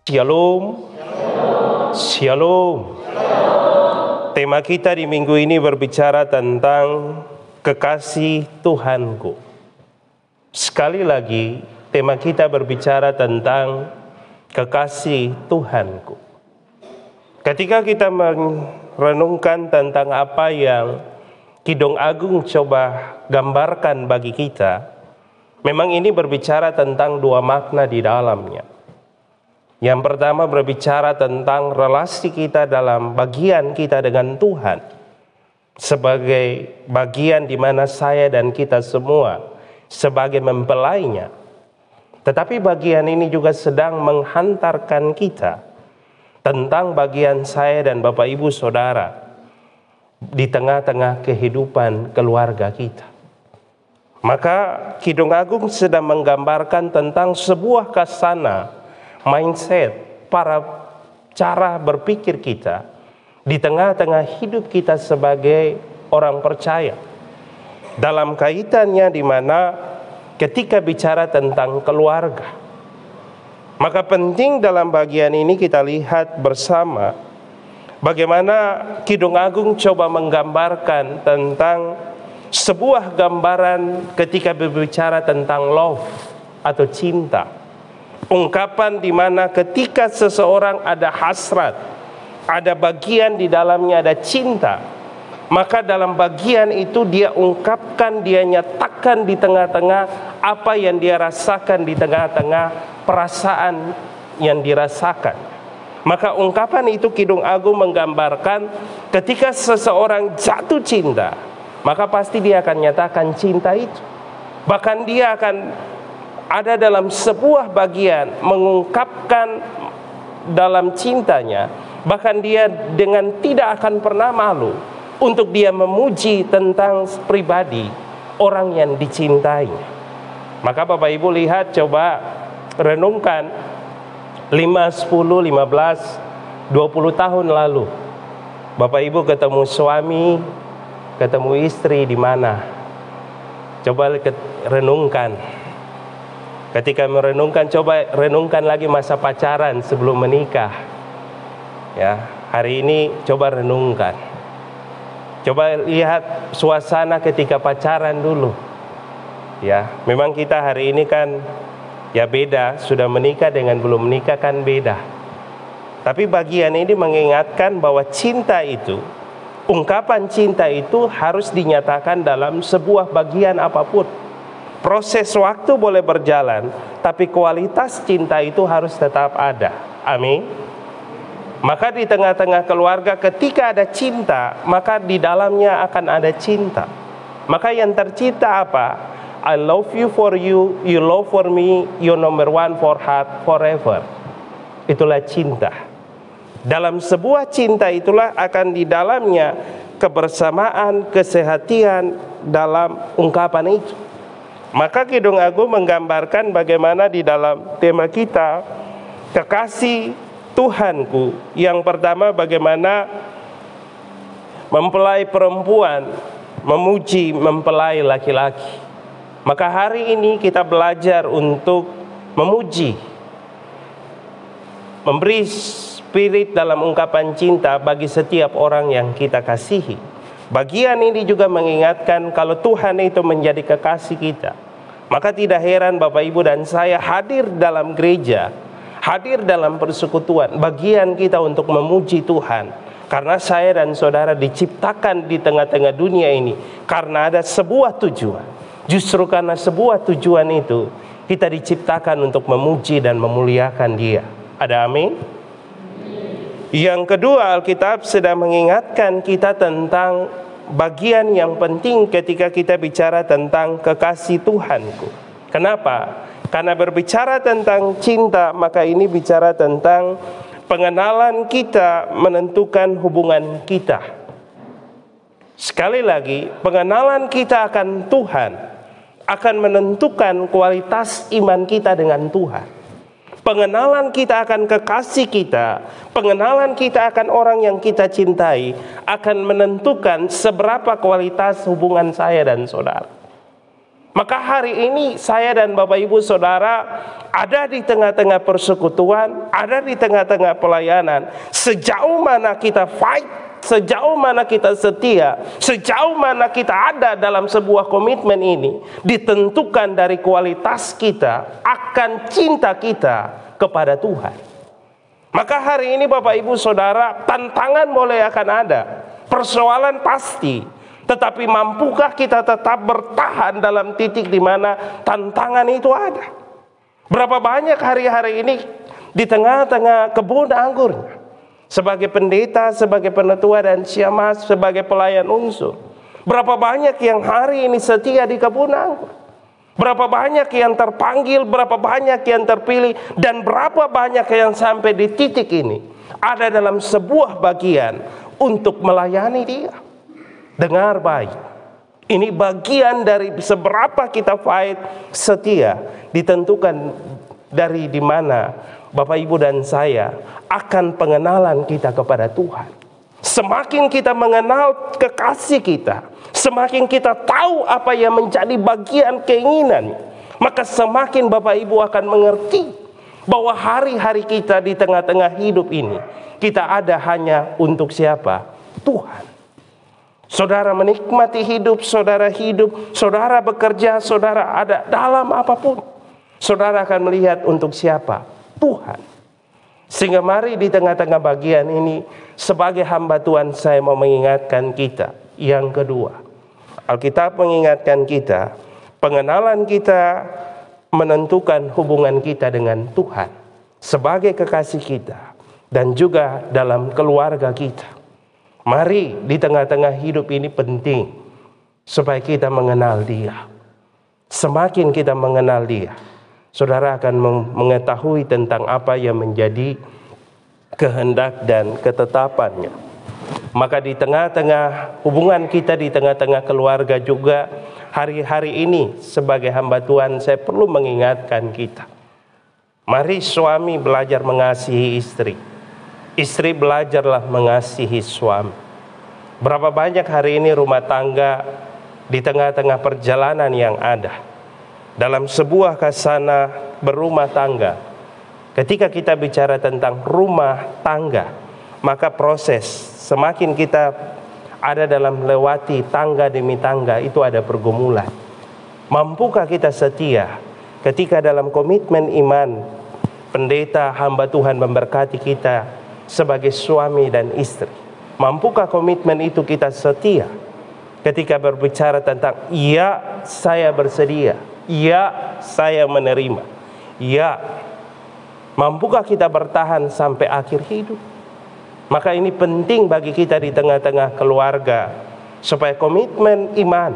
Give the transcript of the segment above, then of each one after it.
Shalom. Shalom. Tema kita di minggu ini berbicara tentang kekasih Tuhanku. Sekali lagi, tema kita berbicara tentang kekasih Tuhanku. Ketika kita merenungkan tentang apa yang Kidung Agung coba gambarkan bagi kita, memang ini berbicara tentang dua makna di dalamnya. Yang pertama berbicara tentang relasi kita dalam bagian kita dengan Tuhan, sebagai bagian di mana saya dan kita semua sebagai mempelainya. Tetapi bagian ini juga sedang menghantarkan kita tentang bagian saya dan Bapak Ibu Saudara di tengah-tengah kehidupan keluarga kita. Maka Kidung Agung sedang menggambarkan tentang sebuah kasana mindset, para cara berpikir kita di tengah-tengah hidup kita sebagai orang percaya. Dalam kaitannya di mana ketika bicara tentang keluarga, maka penting dalam bagian ini kita lihat bersama bagaimana Kidung Agung coba menggambarkan tentang sebuah gambaran ketika berbicara tentang love atau cinta. Ungkapan di mana ketika seseorang ada hasrat, ada bagian di dalamnya ada cinta, maka dalam bagian itu dia ungkapkan, dia nyatakan di tengah-tengah apa yang dia rasakan, di tengah-tengah perasaan yang dirasakan. Maka ungkapan itu Kidung Agung menggambarkan ketika seseorang jatuh cinta, maka pasti dia akan nyatakan cinta itu. Bahkan dia akan ada dalam sebuah bagian mengungkapkan dalam cintanya. Bahkan dia dengan tidak akan pernah malu untuk dia memuji tentang pribadi orang yang dicintai. Maka Bapak Ibu lihat, coba renungkan 5, 10, 15, 20 tahun lalu Bapak Ibu ketemu suami, ketemu istri di mana? Coba renungkan. Ketika merenungkan, coba renungkan lagi masa pacaran sebelum menikah. Ya, hari ini coba renungkan. Coba lihat suasana ketika pacaran dulu. Ya, memang kita hari ini kan ya beda, sudah menikah dengan belum menikah kan beda. Tapi bagian ini mengingatkan bahwa cinta itu, ungkapan cinta itu harus dinyatakan dalam sebuah bagian apapun. Proses waktu boleh berjalan, tapi kualitas cinta itu harus tetap ada. Amin. Maka di tengah-tengah keluarga ketika ada cinta, maka di dalamnya akan ada cinta. Maka yang tercipta apa? I love you for you, you love for me, you number one for heart forever. Itulah cinta. Dalam sebuah cinta itulah akan di dalamnya kebersamaan, kesehatian dalam ungkapan itu. Maka Kidung Agung menggambarkan bagaimana di dalam tema kita kekasih Tuhanku. Yang pertama bagaimana mempelai perempuan memuji mempelai laki-laki. Maka hari ini kita belajar untuk memuji, memberi spirit dalam ungkapan cinta bagi setiap orang yang kita kasihi. Bagian ini juga mengingatkan kalau Tuhan itu menjadi kekasih kita, maka tidak heran Bapak Ibu dan saya hadir dalam gereja, hadir dalam persekutuan, bagian kita untuk memuji Tuhan. Karena saya dan saudara diciptakan di tengah-tengah dunia ini karena ada sebuah tujuan. Justru karena sebuah tujuan itu kita diciptakan untuk memuji dan memuliakan Dia. Ada amin? Yang kedua, Alkitab sedang mengingatkan kita tentang bagian yang penting ketika kita bicara tentang kekasih Tuhanku. Kenapa? Karena berbicara tentang cinta, maka ini bicara tentang pengenalan kita menentukan hubungan kita. Sekali lagi, pengenalan kita akan Tuhan akan menentukan kualitas iman kita dengan Tuhan. Pengenalan kita akan kekasih kita, pengenalan kita akan orang yang kita cintai akan menentukan seberapa kualitas hubungan saya dan saudara. Maka hari ini saya dan Bapak Ibu Saudara ada di tengah-tengah persekutuan, ada di tengah-tengah pelayanan. Sejauh mana kita fight, sejauh mana kita setia, sejauh mana kita ada dalam sebuah komitmen ini, ditentukan dari kualitas kita akan cinta kita kepada Tuhan. Maka hari ini Bapak Ibu Saudara, tantangan boleh akan ada, persoalan pasti. Tetapi mampukah kita tetap bertahan dalam titik di mana tantangan itu ada? Berapa banyak hari-hari ini di tengah-tengah kebun anggurnya, sebagai pendeta, sebagai penetua dan syemah, sebagai pelayan unsur, berapa banyak yang hari ini setia di kebun anggur? Berapa banyak yang terpanggil, berapa banyak yang terpilih, dan berapa banyak yang sampai di titik ini ada dalam sebuah bagian untuk melayani Dia? Dengar baik, ini bagian dari seberapa kita fight setia, ditentukan dari di mana Bapak Ibu dan saya akan pengenalan kita kepada Tuhan. Semakin kita mengenal kekasih kita, semakin kita tahu apa yang menjadi bagian keinginan, maka semakin Bapak Ibu akan mengerti bahwa hari-hari kita di tengah-tengah hidup ini, kita ada hanya untuk siapa? Tuhan. Saudara menikmati hidup, saudara bekerja, saudara ada dalam apapun, saudara akan melihat untuk siapa? Tuhan. Sehingga mari di tengah-tengah bagian ini, sebagai hamba Tuhan, saya mau mengingatkan kita. Yang kedua, Alkitab mengingatkan kita, pengenalan kita menentukan hubungan kita dengan Tuhan sebagai kekasih kita, dan juga dalam keluarga kita. Mari di tengah-tengah hidup ini penting supaya kita mengenal Dia. Semakin kita mengenal Dia, saudara akan mengetahui tentang apa yang menjadi kehendak dan ketetapannya. Maka di tengah-tengah hubungan kita, di tengah-tengah keluarga juga, hari-hari ini sebagai hamba Tuhan saya perlu mengingatkan kita. Mari suami belajar mengasihi istri. Istri belajarlah mengasihi suami. Berapa banyak hari ini rumah tangga di tengah-tengah perjalanan yang ada, dalam sebuah kasana berumah tangga. Ketika kita bicara tentang rumah tangga, maka proses semakin kita ada dalam melewati tangga demi tangga, itu ada pergumulan. Mampukah kita setia ketika dalam komitmen iman, pendeta hamba Tuhan memberkati kita sebagai suami dan istri? Mampukah komitmen itu kita setia ketika berbicara tentang iya saya bersedia, iya saya menerima, iya? Mampukah kita bertahan sampai akhir hidup? Maka ini penting bagi kita di tengah-tengah keluarga, supaya komitmen iman,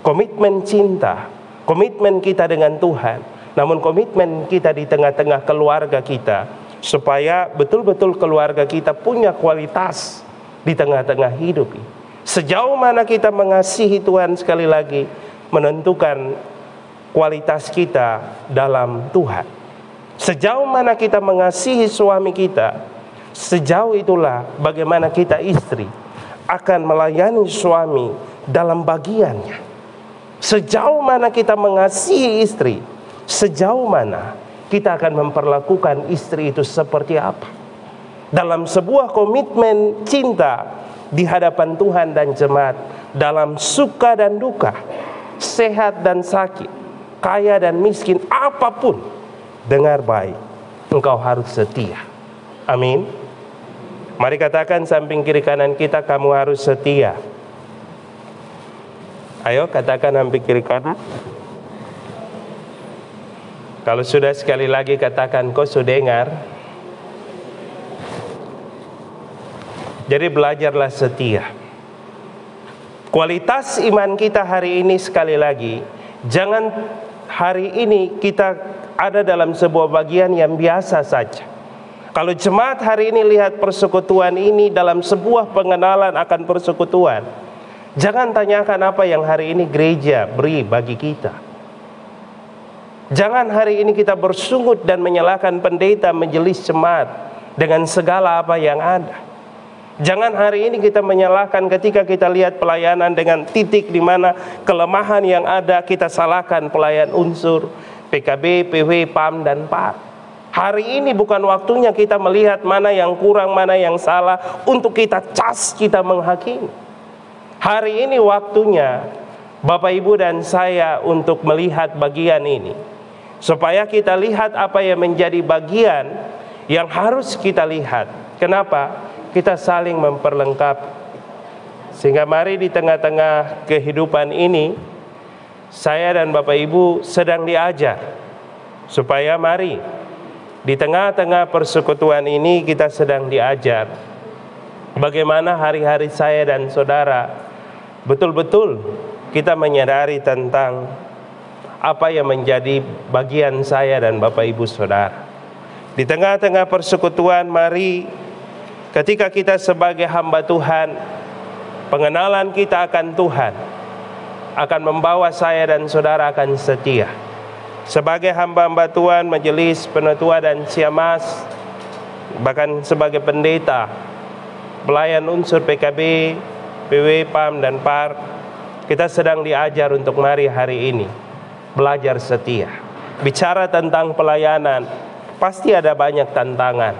komitmen cinta, komitmen kita dengan Tuhan, namun komitmen kita di tengah-tengah keluarga kita, supaya betul-betul keluarga kita punya kualitas di tengah-tengah hidup ini. Sejauh mana kita mengasihi Tuhan, sekali lagi menentukan kualitas kita dalam Tuhan. Sejauh mana kita mengasihi suami kita, sejauh itulah bagaimana kita istri akan melayani suami dalam bagiannya. Sejauh mana kita mengasihi istri, sejauh mana kita akan memperlakukan istri itu seperti apa dalam sebuah komitmen cinta di hadapan Tuhan dan jemaat, dalam suka dan duka, sehat dan sakit, kaya dan miskin, apapun. Dengar baik, engkau harus setia. Amin. Mari katakan samping kiri kanan kita, kamu harus setia. Ayo katakan samping kiri kanan. Kalau sudah, sekali lagi katakan, kau sudah dengar. Jadi belajarlah setia. Kualitas iman kita hari ini, sekali lagi, jangan hari ini kita ada dalam sebuah bagian yang biasa saja. Kalau jemaat hari ini lihat persekutuan ini dalam sebuah pengenalan akan persekutuan, jangan tanyakan apa yang hari ini gereja beri bagi kita. Jangan hari ini kita bersungut dan menyalahkan pendeta, majelis jemaat dengan segala apa yang ada. Jangan hari ini kita menyalahkan ketika kita lihat pelayanan dengan titik di mana kelemahan yang ada, kita salahkan pelayan unsur PKB, PW, PAM, dan PAR. Hari ini bukan waktunya kita melihat mana yang kurang, mana yang salah untuk kita cas, kita menghakimi. Hari ini waktunya Bapak Ibu dan saya untuk melihat bagian ini, supaya kita lihat apa yang menjadi bagian yang harus kita lihat. Kenapa? Kita saling memperlengkapi. Sehingga mari di tengah-tengah kehidupan ini, saya dan Bapak Ibu sedang diajar, supaya mari di tengah-tengah persekutuan ini kita sedang diajar bagaimana hari-hari saya dan saudara betul-betul kita menyadari tentang apa yang menjadi bagian saya dan Bapak Ibu Saudara. Di tengah-tengah persekutuan, mari ketika kita sebagai hamba Tuhan, pengenalan kita akan Tuhan akan membawa saya dan saudara akan setia. Sebagai hamba-hamba Tuhan, majelis penetua dan siamas, bahkan sebagai pendeta, pelayan unsur PKB, PW, PAM, dan PAR, kita sedang diajar untuk mari hari ini belajar setia. Bicara tentang pelayanan, pasti ada banyak tantangan,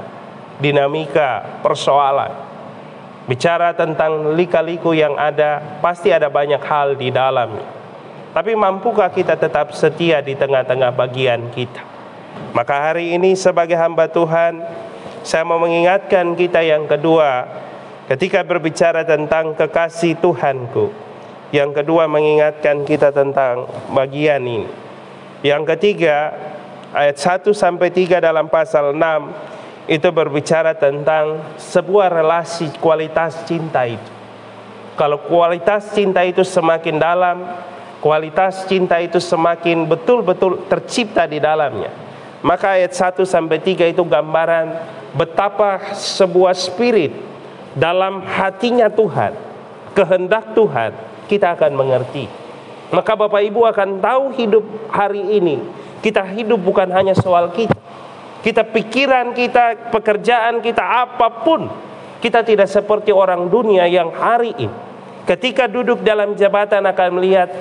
dinamika, persoalan. Bicara tentang lika-liku yang ada, pasti ada banyak hal di dalamnya. Tapi mampukah kita tetap setia di tengah-tengah bagian kita? Maka hari ini sebagai hamba Tuhan, saya mau mengingatkan kita yang kedua, ketika berbicara tentang kekasih Tuhanku. Yang kedua, mengingatkan kita tentang bagian ini. Yang ketiga, ayat 1-3 dalam pasal 6 itu berbicara tentang sebuah relasi, kualitas cinta itu. Kalau kualitas cinta itu semakin dalam, kualitas cinta itu semakin betul-betul tercipta di dalamnya, maka ayat 1-3 itu gambaran betapa sebuah spirit dalam hatinya Tuhan, kehendak Tuhan, kita akan mengerti. Maka Bapak Ibu akan tahu hidup hari ini, kita hidup bukan hanya soal kita pikiran kita, pekerjaan kita, apapun. Kita tidak seperti orang dunia yang hari ini ketika duduk dalam jabatan akan melihat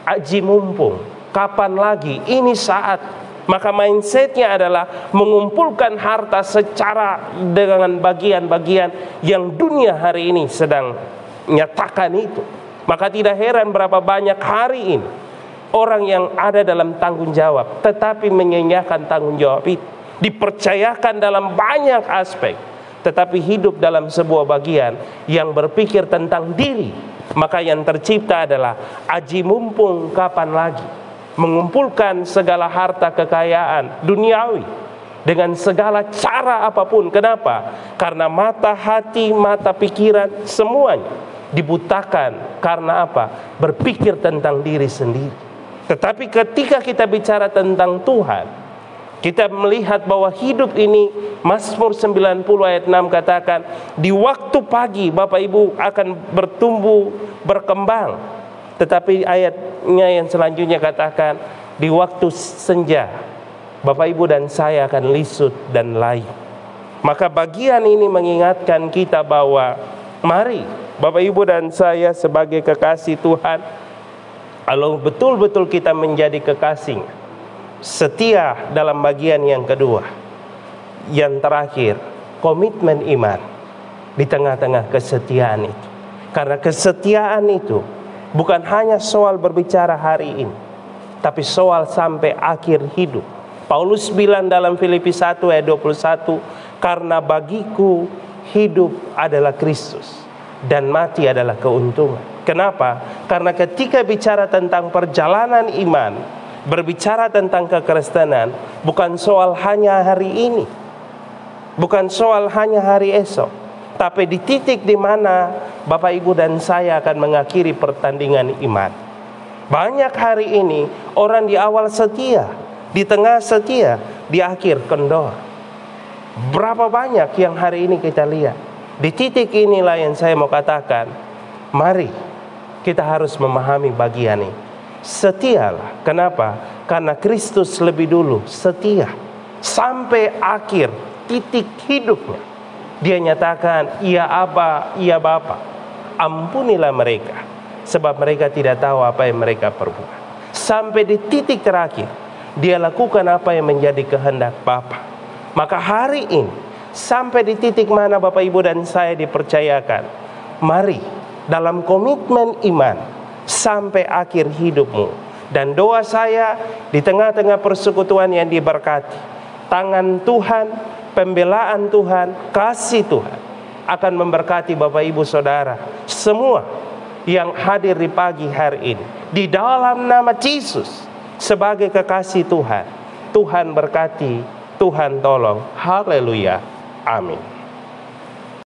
aji mumpung, kapan lagi, ini saat. Maka mindsetnya adalah mengumpulkan harta secara dengan bagian-bagian yang dunia hari ini sedang nyatakan itu. Maka tidak heran berapa banyak hari ini orang yang ada dalam tanggung jawab tetapi menyanyiakan tanggung jawab itu, dipercayakan dalam banyak aspek tetapi hidup dalam sebuah bagian yang berpikir tentang diri. Maka yang tercipta adalah aji mumpung, kapan lagi, mengumpulkan segala harta kekayaan duniawi dengan segala cara apapun. Kenapa? Karena mata hati, mata pikiran semuanya dibutakan. Karena apa? Berpikir tentang diri sendiri. Tetapi ketika kita bicara tentang Tuhan, kita melihat bahwa hidup ini, Mazmur 90 ayat 6 katakan, di waktu pagi Bapak Ibu akan bertumbuh, berkembang. Tetapi ayatnya yang selanjutnya katakan, di waktu senja Bapak Ibu dan saya akan lisut dan layu. Maka bagian ini mengingatkan kita bahwa mari Bapak Ibu dan saya sebagai kekasih Tuhan, kalau betul-betul kita menjadi kekasih, setia dalam bagian yang kedua. Yang terakhir, komitmen iman di tengah-tengah kesetiaan itu. Karena kesetiaan itu bukan hanya soal berbicara hari ini, tapi soal sampai akhir hidup. Paulus bilang dalam Filipi 1 ayat 21, karena bagiku hidup adalah Kristus dan mati adalah keuntungan. Kenapa? Karena ketika bicara tentang perjalanan iman, berbicara tentang kekristenan, bukan soal hanya hari ini, bukan soal hanya hari esok, tapi di titik di mana Bapak Ibu dan saya akan mengakhiri pertandingan iman. Banyak hari ini orang di awal setia, di tengah setia, di akhir kendor. Berapa banyak yang hari ini kita lihat. Di titik inilah yang saya mau katakan, mari kita harus memahami bagian ini. Setialah. Kenapa? Karena Kristus lebih dulu setia sampai akhir titik hidupnya. Dia nyatakan, "Ya Aba, ya Bapa, ampunilah mereka, sebab mereka tidak tahu apa yang mereka perbuat." Sampai di titik terakhir, dia lakukan apa yang menjadi kehendak Bapa. Maka hari ini, sampai di titik mana Bapak Ibu dan saya dipercayakan, mari dalam komitmen iman sampai akhir hidupmu. Dan doa saya di tengah-tengah persekutuan yang diberkati, tangan Tuhan, pembelaan Tuhan, kasih Tuhan akan memberkati Bapak Ibu Saudara semua yang hadir di pagi hari ini. Di dalam nama Yesus sebagai kekasih Tuhan, Tuhan berkati, Tuhan tolong. Haleluya. Amin.